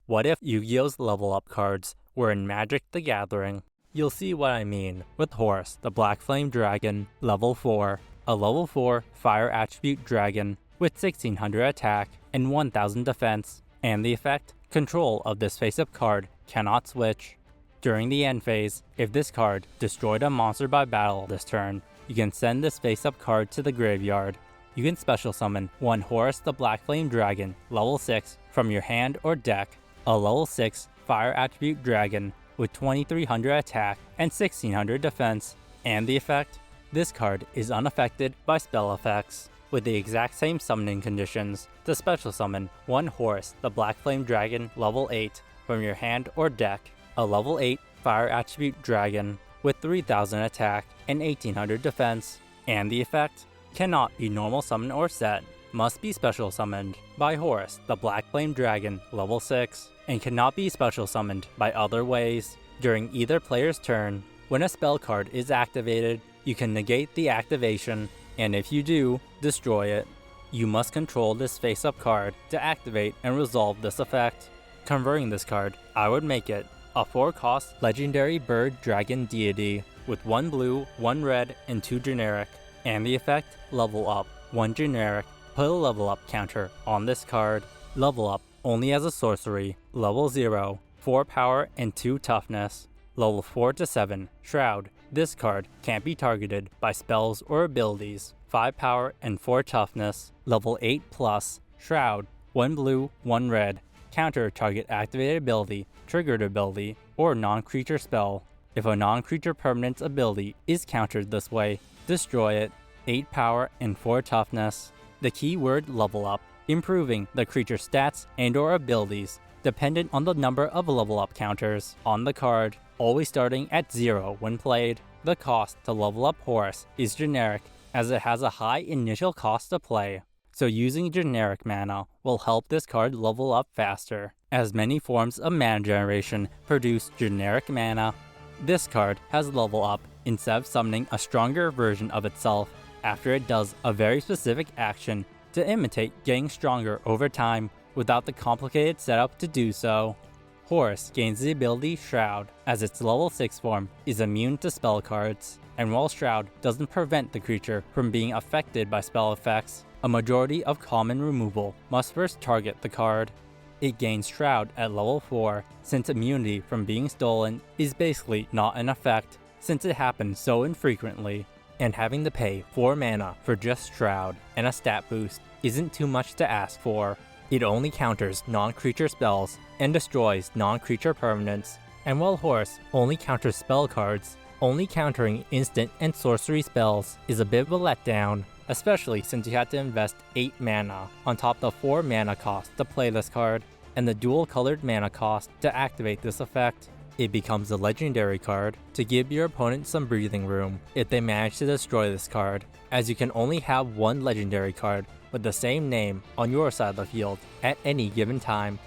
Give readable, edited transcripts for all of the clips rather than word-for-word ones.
What if Yu-Gi-Oh's level up cards were in Magic the Gathering? You'll see what I mean with Horus, the Black Flame Dragon, level 4, a level 4 fire attribute dragon with 1600 attack and 1000 defense, and the effect, control of this face-up card cannot switch. During the end phase, if this card destroyed a monster by battle this turn, you can send this face-up card to the graveyard. You can special summon one Horus the Black Flame Dragon, level 6, from your hand or deck, a level 6 fire attribute dragon with 2300 attack and 1600 defense, and the effect, this card is unaffected by spell effects. With the exact same summoning conditions, to special summon one Horus the Black Flame Dragon, level 8, from your hand or deck, a level 8 fire attribute dragon with 3000 attack and 1800 defense, and the effect, cannot be normal summon or set, must be special summoned by Horus the Black Flame Dragon, level 6, and cannot be special summoned by other ways. During either player's turn, when a spell card is activated, you can negate the activation, and if you do, destroy it. You must control this face-up card to activate and resolve this effect. Converting this card, I would make it a 4-cost legendary bird dragon deity with 1 blue, 1 red, and 2 generic, and the effect, level up, 1 generic, put a level up counter on this card, level up only as a sorcery, level 0, 4 power and 2 toughness, level 4 to 7, Shroud. This card can't be targeted by spells or abilities, 5 power and 4 toughness, level 8 plus, Shroud, 1 blue, 1 red, counter target activated ability, triggered ability, or non-creature spell. If a non-creature permanent ability is countered this way, destroy it, 8 power and 4 toughness. The keyword level up, improving the creature's stats and or abilities, dependent on the number of level up counters on the card, always starting at 0 when played. The cost to level up Horus is generic, as it has a high initial cost to play, so using generic mana will help this card level up faster, as many forms of mana generation produce generic mana. This card has level up instead of summoning a stronger version of itself after it does a very specific action to imitate getting stronger over time without the complicated setup to do so. Horus gains the ability Shroud, as its level 6 form is immune to spell cards, and while Shroud doesn't prevent the creature from being affected by spell effects, a majority of common removal must first target the card. It gains Shroud at level 4, since immunity from being stolen is basically not an effect, since it happens so infrequently, and having to pay 4 mana for just Shroud and a stat boost isn't too much to ask for. It only counters non-creature spells and destroys non-creature permanents, and while Horus only counters spell cards, only countering instant and sorcery spells is a bit of a letdown, especially since you had to invest 8 mana on top of the 4 mana cost to play this card, and the dual colored mana cost to activate this effect. It becomes a legendary card to give your opponent some breathing room if they manage to destroy this card, as you can only have one legendary card with the same name on your side of the field at any given time.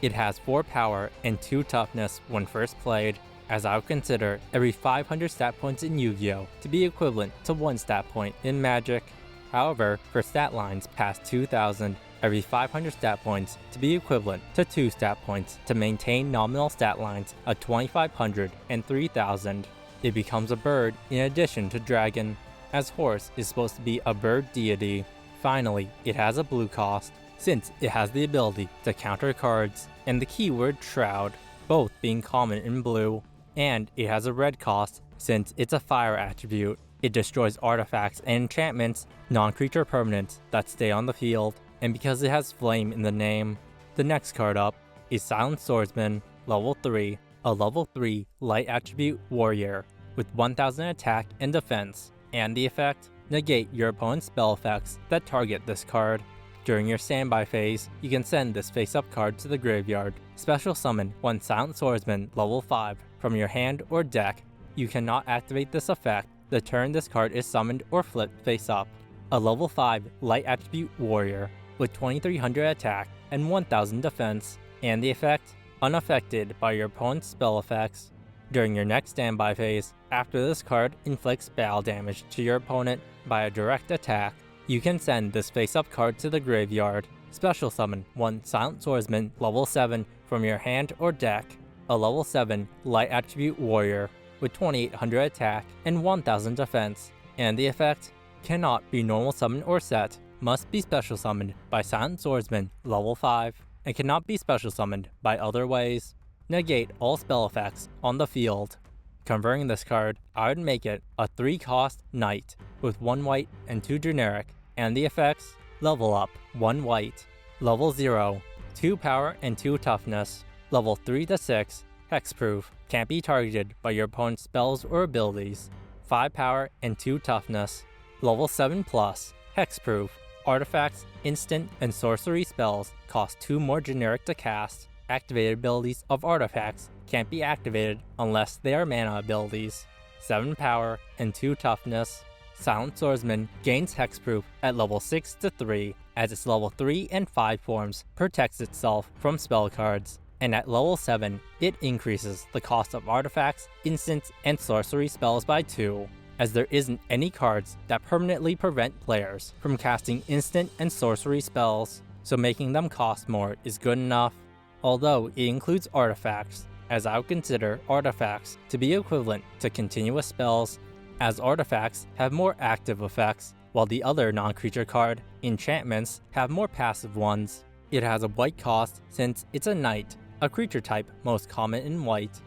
It has 4 power and 2 toughness when first played, as I would consider every 500 stat points in Yu-Gi-Oh! To be equivalent to 1 stat point in Magic. However, for stat lines past 2000, every 500 stat points to be equivalent to 2 stat points to maintain nominal stat lines of 2500 and 3000. It becomes a bird in addition to dragon, as Horus is supposed to be a bird deity. Finally, it has a blue cost, since it has the ability to counter cards, and the keyword Shroud, both being common in blue, and it has a red cost, since it's a fire attribute. It destroys artifacts and enchantments, non-creature permanents that stay on the field, and because it has flame in the name. The next card up is Silent Swordsman, level 3, a level 3 light attribute warrior with 1000 attack and defense, and the effect, negate your opponent's spell effects that target this card. During your standby phase, you can send this face-up card to the graveyard, special summon one Silent Swordsman level 5 from your hand or deck. You cannot activate this effect the turn this card is summoned or flipped face up. A level 5 light attribute warrior with 2300 attack and 1000 defense, and the effect, unaffected by your opponent's spell effects. During your next standby phase, after this card inflicts battle damage to your opponent by a direct attack, you can send this face-up card to the graveyard, special summon one Silent Swordsman level 7 from your hand or deck, a level 7 light attribute warrior with 2800 attack and 1000 defense, and the effect cannot be normal summon or set, must be special summoned by Silent Swordsman level 5, and cannot be special summoned by other ways. Negate all spell effects on the field. Converting this card, I would make it a 3-cost knight with 1 white and 2 generic, and the effects level up 1 white, level 0, 2 power and 2 toughness, level 3 to 6, hexproof, can't be targeted by your opponent's spells or abilities, 5 power and 2 toughness, level 7 plus, hexproof, artifacts, instant, and sorcery spells cost 2 more generic to cast. Activated abilities of artifacts can't be activated unless they are mana abilities. 7 power and 2 toughness. Silent Swordsman gains hexproof at level 6 to 3 as its level 3 and 5 forms protects itself from spell cards, and at level 7 it increases the cost of artifacts, instants, and sorcery spells by 2, as there isn't any cards that permanently prevent players from casting instant and sorcery spells, so making them cost more is good enough. Although it includes artifacts, as I would consider artifacts to be equivalent to continuous spells, as artifacts have more active effects, while the other non-creature card, enchantments, have more passive ones. It has a white cost since it's a knight, a creature type most common in white,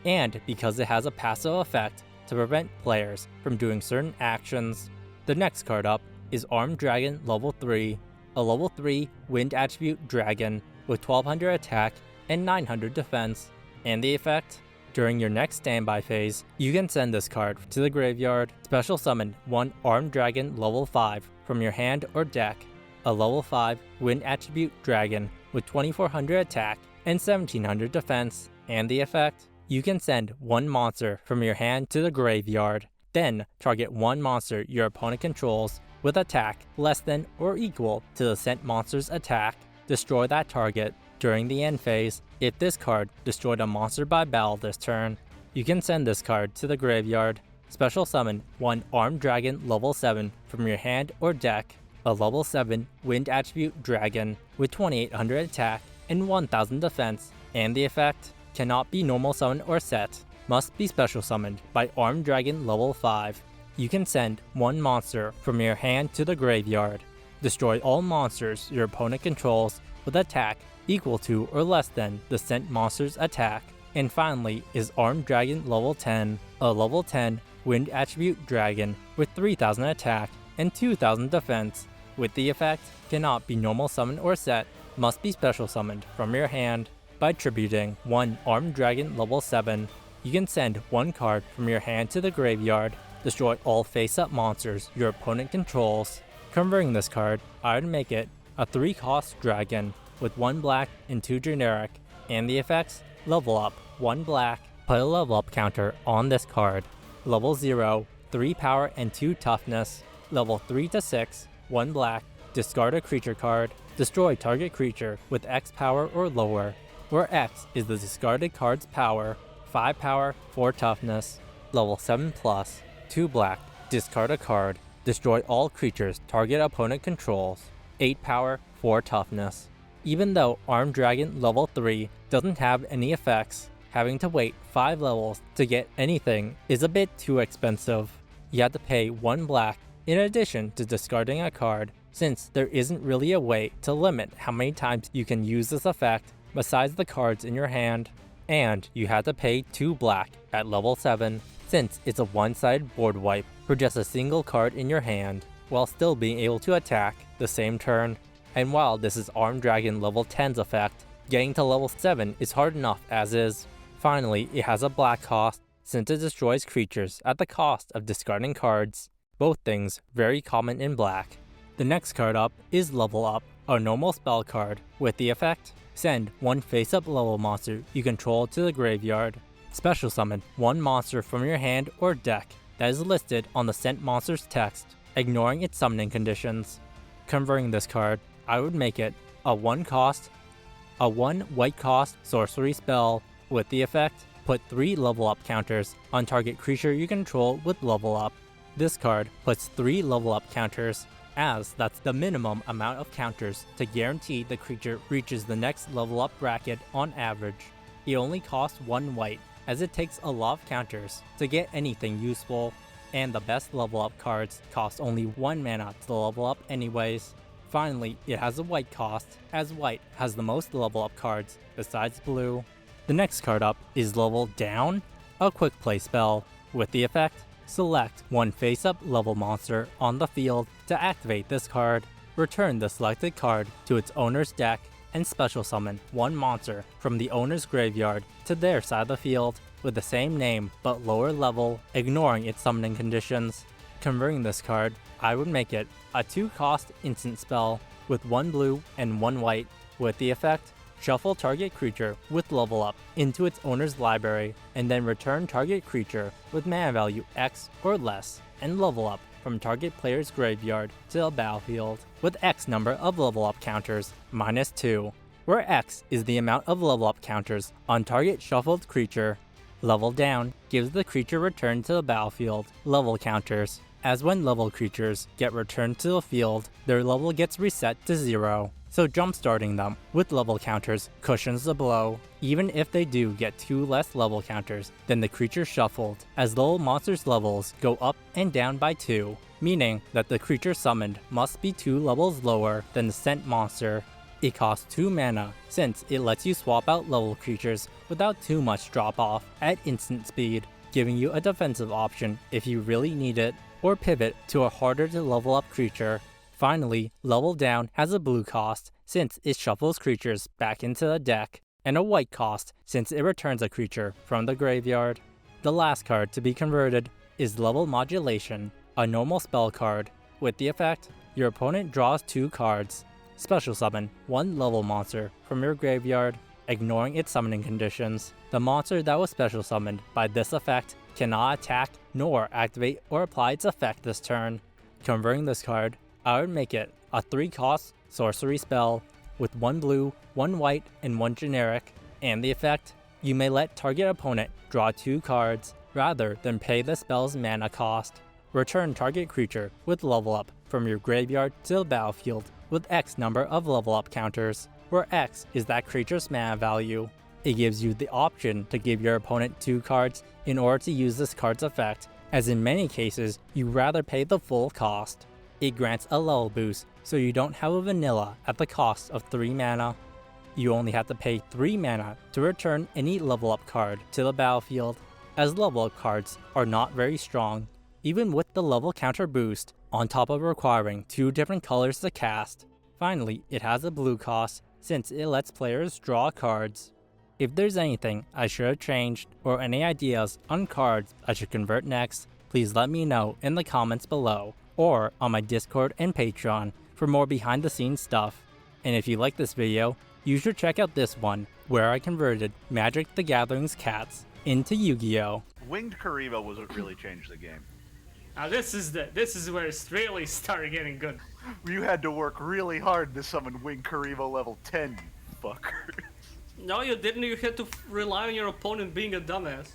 and because it has a passive effect to prevent players from doing certain actions. The next card up is Armed Dragon level 3, a level 3 wind attribute dragon with 1200 attack and 900 defense, and the effect? During your next standby phase, you can send this card to the graveyard, special summon 1 Armed Dragon level 5 from your hand or deck, a level 5 wind attribute dragon with 2400 attack and 1700 defense, and the effect? You can send 1 monster from your hand to the graveyard, then target 1 monster your opponent controls with attack less than or equal to the sent monster's attack. Destroy that target during the end phase. If this card destroyed a monster by battle this turn, you can send this card to the graveyard, special summon 1 Armed Dragon level 7 from your hand or deck, a level 7 wind attribute dragon with 2800 attack and 1000 defense, and the effect cannot be normal summon or set, must be special summoned by Armed Dragon level 5. You can send 1 monster from your hand to the graveyard. Destroy all monsters your opponent controls with attack equal to or less than the sent monster's attack. And finally is Armed Dragon level 10, a level 10 wind attribute dragon with 3000 attack and 2000 defense. With the effect, cannot be normal summon or set, must be special summoned from your hand. By tributing 1 Armed Dragon level 7, you can send 1 card from your hand to the graveyard, destroy all face-up monsters your opponent controls. Converting this card, I would make it a 3-cost dragon with 1 black and 2 generic, and the effects? Level up 1 black, put a level up counter on this card. Level 0, 3 power and 2 toughness. Level 3 to 6, 1 black, discard a creature card, destroy target creature with X power or lower, where X is the discarded card's power, 5 power, 4 toughness. Level 7 plus, 2 black, discard a card, destroy all creatures target opponent controls, 8 power, 4 toughness. Even though Armed Dragon level 3 doesn't have any effects, having to wait 5 levels to get anything is a bit too expensive. You have to pay 1 black in addition to discarding a card, since there isn't really a way to limit how many times you can use this effect besides the cards in your hand. And you have to pay 2 black at level 7, since it's a one-sided board wipe for just a single card in your hand, while still being able to attack the same turn. And while this is Armed Dragon level 10's effect, getting to level 7 is hard enough as is. Finally, it has a black cost, since it destroys creatures at the cost of discarding cards, both things very common in black. The next card up is Level Up, a normal spell card with the effect: send 1 face-up level monster you control to the graveyard. Special summon 1 monster from your hand or deck that is listed on the sent monster's text, ignoring its summoning conditions. Converting this card, I would make it a 1 white cost sorcery spell with the effect: put 3 level up counters on target creature you control with level up. This card puts 3 level up counters as that's the minimum amount of counters to guarantee the creature reaches the next level up bracket on average. It only costs 1 white, as it takes a lot of counters to get anything useful, and the best level up cards cost only 1 mana to level up anyways. Finally, it has a white cost, as white has the most level up cards besides blue. The next card up is Level Down, a quick play spell. With the effect, select one face-up level monster on the field to activate this card. Return the selected card to its owner's deck and special summon one monster from the owner's graveyard to their side of the field with the same name but lower level, ignoring its summoning conditions. Converting this card, I would make it a 2-cost instant spell with 1 blue and 1 white. With the effect, shuffle target creature with level up into its owner's library, and then return target creature with mana value X or less and level up from target player's graveyard to the battlefield with X number of level up counters -2, where X is the amount of level up counters on target shuffled creature. Level Down gives the creature returned to the battlefield level counters, as when level creatures get returned to the field, their level gets reset to 0. So jumpstarting them with level counters cushions the blow, even if they do get 2 less level counters than the creature shuffled, as the monster's levels go up and down by 2, meaning that the creature summoned must be 2 levels lower than the sent monster. It costs 2 mana since it lets you swap out level creatures without too much drop off at instant speed, giving you a defensive option if you really need it, or pivot to a harder to level up creature. Finally, Level Down has a blue cost since it shuffles creatures back into the deck, and a white cost since it returns a creature from the graveyard. The last card to be converted is Level Modulation, a normal spell card. With the effect, your opponent draws 2 cards. Special summon 1 level monster from your graveyard, ignoring its summoning conditions. The monster that was special summoned by this effect cannot attack nor activate or apply its effect this turn. Converting this card, I would make it a 3-cost sorcery spell with 1 blue, 1 white, and 1 generic, and the effect, you may let target opponent draw 2 cards rather than pay the spell's mana cost. Return target creature with level up from your graveyard to the battlefield with X number of level up counters, where X is that creature's mana value. It gives you the option to give your opponent 2 cards in order to use this card's effect, as in many cases you rather pay the full cost. It grants a level boost, so you don't have a vanilla at the cost of 3 mana. You only have to pay 3 mana to return any level up card to the battlefield, as level up cards are not very strong, even with the level counter boost, on top of requiring 2 different colors to cast. Finally, it has a blue cost, since it lets players draw cards. If there's anything I should have changed, or any ideas on cards I should convert next, please let me know in the comments below, or on my Discord and Patreon for more behind the scenes stuff. And if you like this video, you should check out this one, where I converted Magic the Gathering's cats into Yu-Gi-Oh! Winged Kariba was what really changed the game. Now this is where it's really started getting good. You had to work really hard to summon Winged Kariba level 10, you fucker. No, you didn't. You had to rely on your opponent being a dumbass.